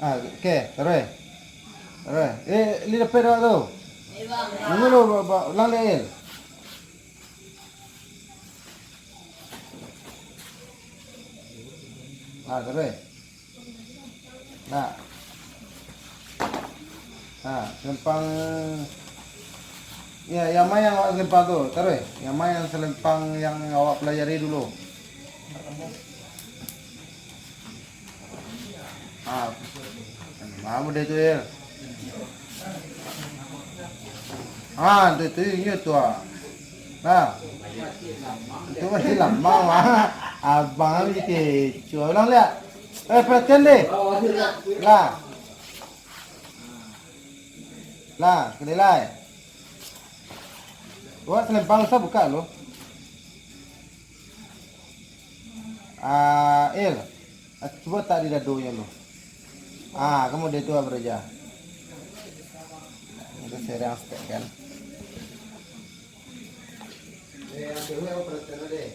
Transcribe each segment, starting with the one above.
Oke, terus. Terus. Lidah pedok tu. Nunggu lu, ulang dia. Terus. Selempang. Ya, yang mana yang awak selempang tu? Terus. Yang mana yang selempang yang awak pelajari dulu? Mana dia tu ya? Itu ingat tu itu masih lama abang ni kecoh ulang lihat. Perhatian deh. Kelilai. Buat selempang saya buka lo. Coba tak di dadunya lo. Kamu dia tu beraja. Itu serang sikit kan. Ambil aku perhatian deh.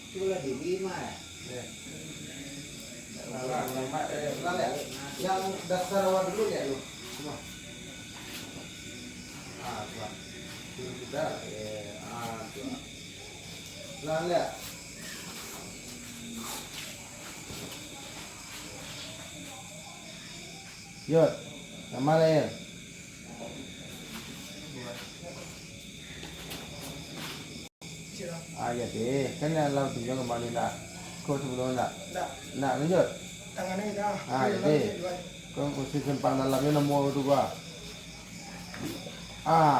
Itulah di 5 ya. Yang dasar awal dulu ya lu. Semua. Tuan. Sudah. Tuan. Pelan lihat. Yot. Nama lain. Ya deh, kan yang tunjuk kembali nak. Kau sebelum nak. Nak lanjut. Tangannya dah. Ya deh. Kau mesti sempang dalamnya nemu tu gua.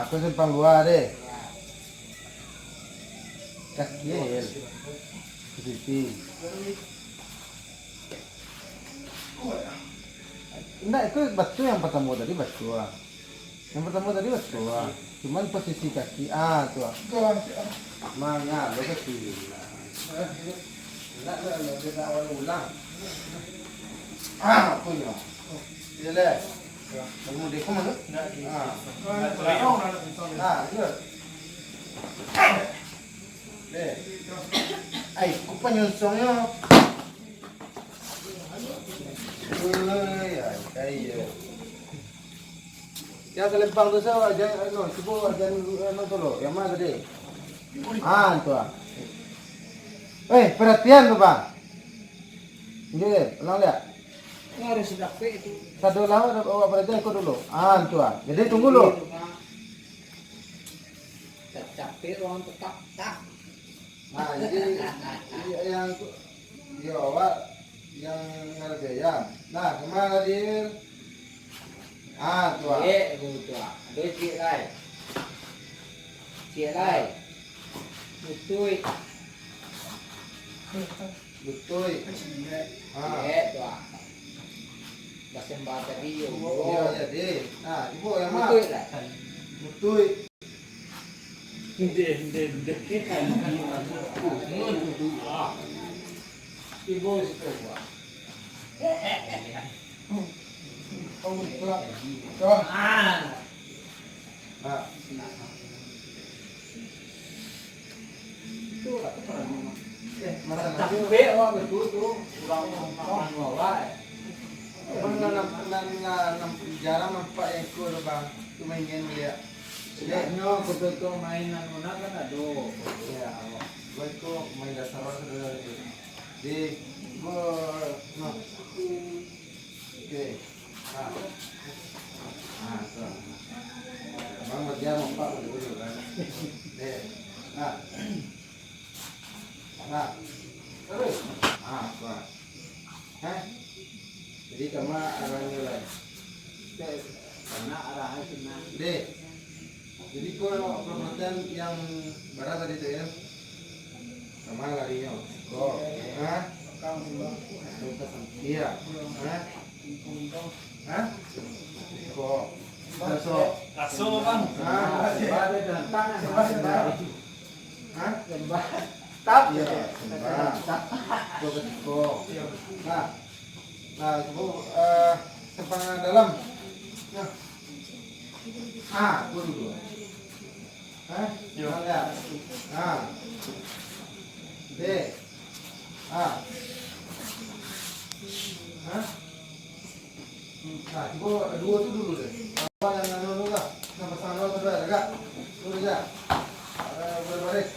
Kau sempang luar deh. Kaki ya. Sisi. Enggak, itu batu yang pertama tadi batu. Yang pertama tadi batu. Cuman posisi kaki tuh. Mana lo kecil. Enggak kita awal ulang. Punya. Dia le. Kamu dia kau mana? Lihat. Deh. Aku penyusungnya. Yang selempang tu saya cuba jangan tu lo. Yang mana tadi? Itu perhatian tu bang. Ini, ulang lihat. Ini harus sudah itu. Satu lama awak perhatian aku dulu. Itu jadi tunggu lo. Capek orang tetap tak. Jadi yang dia awak yang ngerjaya. Kemana dia? Tuan. Doi cik lai. Cik lai. Betul. Betul. Tuan. Bahasa Mbak tadi. Iya deh. Ibu yang mana? Betul lah. Betul. Ibu situ. Itu aku pernah. Capek orang betul tu. Orang bawa. Jarang nampak yang ikut bang. Cuma ingin lihat. Sebenarnya betul-betul mainan mana kan ada. Ya, gue itu main dasar saudara itu. Di gue oke. Tuh. Bang berjam apa dulu kan. Deh. Terus. Tuh. Jadi kamu arahnya lah. Karena arahnya kena. Deh. Jadi kalau perhatian yang barat tadi itu ya. Sama larinya. Iya. Kaso bang. Ada dan tangan. Tap. Iya. Coba sepanjang dalam. Dulu. Lihat. D. Hah? Nah, coba dua tuh dulu deh. Apa yang anu lah, yang pasangan lo sudah agak, sudah ya. Boleh balik.